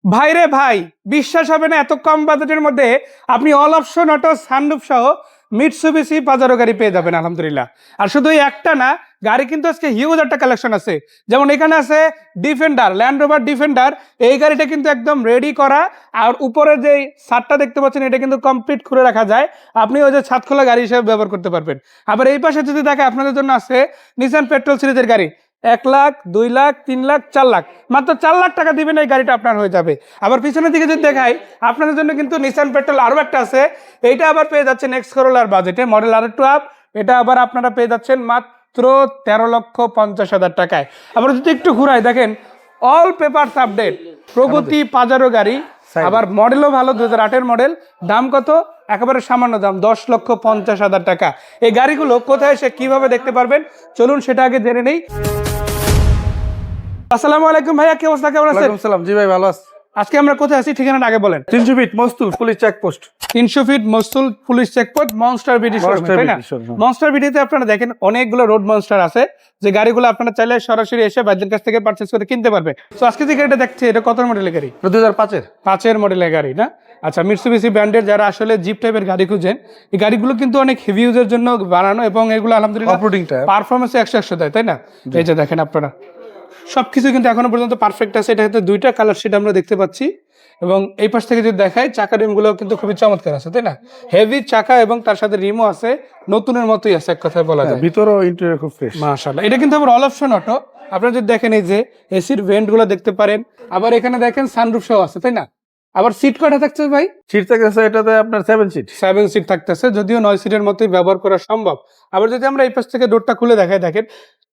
ভাই রে ভাই, বিশ্বাস হবে না এত কম বাজেটের মধ্যে আপনি অল অপশন অটো সানরুফ সহ মিটসুবিশি পাজারো গাড়ি পেয়ে যাবেন আলহামদুলিল্লাহ। আর শুধু এই একটা না, গাড়ি কিন্তু আজকে হিউজ একটা কালেকশন আছে। যেমন এখানে আছে ডিফেন্ডার, ল্যান্ড রোভার ডিফেন্ডার। এই গাড়িটা কিন্তু একদম রেডি করা। আর উপরে যে ছাদটা দেখতে পাচ্ছেন এটা কিন্তু কমপ্লিট খুলে রাখা যায়। আপনি ওই যে ছাদ খোলা গাড়ি হিসেবে ব্যবহার করতে পারবেন। আবার এই পাশে যদি দেখে আপনাদের জন্য আছে নিসান পেট্রোল সিরিজের গাড়ি। 1 লাখ, 2 লাখ, 3 লাখ, 4 লাখ, মাত্র 4 লাখ টাকা দিবেন এই গাড়িটা আপনার হয়ে যাবে। আবার পিছনের দিকে যদি দেখাই আপনাদের জন্য কিন্তু নিসান পেট্রোল আরও একটা আছে। এইটা আবার পেয়ে যাচ্ছেন এক্স করোলার বাজেটে, মডেল R2 আপ। এটা আবার আপনারা পেয়ে যাচ্ছেন মাত্র 13,50,000 টাকায়। আবার যদি একটু ঘুরাই দেখেন অল পেপারস আপডেট, প্রগতি পাজারো গাড়ি। আবার মডেলও ভালো, 2008-এর মডেল। দাম কত? একেবারে সামান্য দাম, 10,50,000 টাকা। এই গাড়িগুলো কোথায় এসে কিভাবে দেখতে পারবেন চলুন সেটা আগে জেনে নেই। আসসালামু আলাইকুম ভাইয়া, কি অবস্থা, কেমন আছেন? ওয়ালাইকুম সালাম। জি ভাই, ভালো আছি। আজকে আমরা কোথায় আছি ঠিকানাটা আগে বলেন। 300 feet Mastul police checkpost. 300 feet Mastul police checkpost, monster BD showroom, তাই না? মনস্টার বিডিতে আপনারা দেখেন অনেকগুলো রোড মনস্টার আছে, যে গাড়িগুলো আপনারা চাইলে সরাসরি এসে বাইরের কাছ থেকে পারচেজ করে কিনতে পারবেন। তো আজকে যে গাড়িটা দেখছি এটা কত মডেলের গাড়ি? 2005-এর 5-এর মডেলের গাড়ি না? আচ্ছা, মিটসুবিশি ব্র্যান্ডের যারা আসলে জিপ টাইপের গাড়ি খুঁজেন, এই গাড়িগুলো কিন্তু অনেক হেভি ইউজের জন্য বানানো এবং এগুলো আলহামদুলিল্লাহ অফরোডিং টাইপ পারফরমেন্সে 100 দেয়, তাই না? এই যে দেখেন আপনারা সবকিছু কিন্তু এখনো পর্যন্ত পারফেক্ট আছে। এটা কিন্তু দুইটা কালার সেটা আমরা দেখতে পাচ্ছি। এবং এই পাশ থেকে যদি দেখাই চাকা রিমগুলো কিন্তু খুবই চমৎকার আছে, তাই না? হেভি চাকা এবং তার সাথে রিমও আছে, নতুনের মতোই আছে এক কথায় বলা যায়। ভিতরও ইন্টেরিয়র খুব ফ্রেশ মাশাআল্লাহ। এটা কিন্তু আবার অল অপশন অটো। আপনারা যদি দেখেন এই যে এসির ভেন্টগুলো দেখতে পারেন। আবার এখানে দেখেন সানরুফ সহ আছে, তাই না? আবার সিট কয়টা থাকছে ভাই? সিট থাকতেছে এটাতে আপনার 7 সিট। 7 সিট থাকতেছে, যদিও 9 সিটের মতোই ব্যবহার করা সম্ভব। আবার যদি আমরা এই পাশ থেকে ডোরটা খুলে দেখাই, দেখেন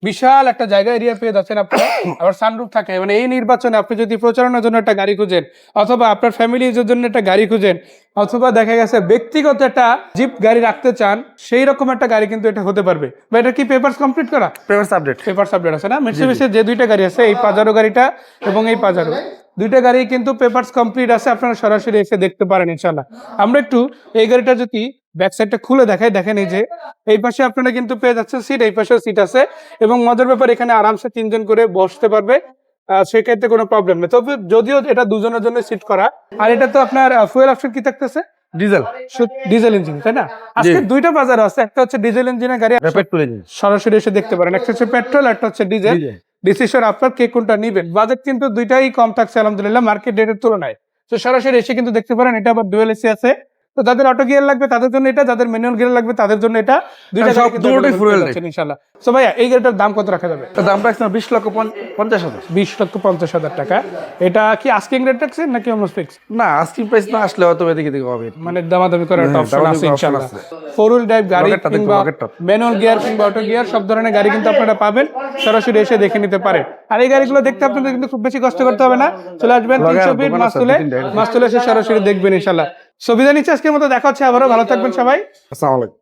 বিশাল একটা জায়গা এরিয়া পেয়ে যাচ্ছেন আপনারা। আবার সানরুফ থাকে, মানে এই নির্বাচনে আপনি যদি প্রচারণার জন্য একটা গাড়ি খুঁজেন, অথবা আপনার ফ্যামিলি ইউজের জন্য একটা গাড়ি খুঁজেন, অথবা দেখা গেছে ব্যক্তিগত একটা জিপ গাড়ি রাখতে চান, সেই রকম একটা গাড়ি কিন্তু এটা হতে পারবে। বা এটা কি পেপারস কমপ্লিট করা? Papers update. পেপারস আপডেট আছে না? মিটসুবিশির যে দুইটা গাড়ি আছে, এই পাজারো গাড়িটা এবং এই পাজারো, দুইটা গাড়ি কিন্তু পেপারস কমপ্লিট আছে। আপনারা সরাসরি এসে দেখতে পারেন ইনশাআল্লাহ। আমরা একটু এই গাড়িটা যদি ব্যাক সাইডটা খুলে দেখাই, দেখেন এই যে এই পাশে আপনারা কিন্তু পেয়ে যাচ্ছেন সিট, এই পাশেও সিট আছে। এবং মজার ব্যাপার, এখানে আরামসে 3 জন করে বসতে পারবে, সেক্ষেত্রে কোনো প্রবলেম নেই। তবে যদিও এটা দুজনের জন্য সিট করা। আর এটা তো আপনার ফুয়েল অপশন কি থাকতেছে? ডিজেল। ডিজেল ইঞ্জিন, তাই না? আজকে দুইটা বাজার আছে, একটা হচ্ছে ডিজেল ইঞ্জিনের গাড়ি, পেট্রোল ইঞ্জিন। সরাসরি এসে দেখতে পারেন। একটা হচ্ছে পেট্রোল, একটা হচ্ছে ডিজেল। ডিসিশন আপনার, কে কোনটা নিবেন। বাজেট কিন্তু দুইটাই কম থাকছে আলহামদুলিল্লাহ মার্কেট রেটের তুলনায়। তো সরাসরি এসে কিন্তু দেখতে পারেন। এটা আবার ডুয়াল এসি আছে, তো যাদের অটো গিয়ার লাগবে তাদের জন্য এটা, যাদের ম্যানুয়াল গিয়ার লাগবে তাদের জন্য এটা। দুইটা গাড়ি কিন্তু ফুয়েল ইনশাআল্লাহ। সো ভাইয়া এই গাড়িটার দাম কত রাখা যাবে? দামটা আছে 20,50,000। 20,50,000 টাকা। এটা কি আস্কিং রেট রাখছেন নাকি অলমোস্ট ফিক্স? না, আস্কিং প্রাইস না আসলে হয়তো এদিকে দিকে হবে, মানে দামাদামি করার একটা অপশন আছে ইনশাআল্লাহ। 4 হুইল ড্রাইভ গাড়ি কিংবা ম্যানুয়াল গিয়ার কিংবা অটো গিয়ার সব ধরনের গাড়ি কিন্তু আপনারা পাবেন, সরাসরি এসে দেখে নিতে পারেন। আর এই গাড়িগুলো দেখতে আপনাদের কিন্তু খুব বেশি কষ্ট করতে হবে না, চলে আসবেন 300 ফিট মাসতুলে এসে সরাসরি দেখবেন ইনশাআল্লাহ। সো বিদায় নিচ্ছি আজকের মতো, দেখা হচ্ছে আবারও। ভালো থাকবেন সবাই, আসসালামু আলাইকুম।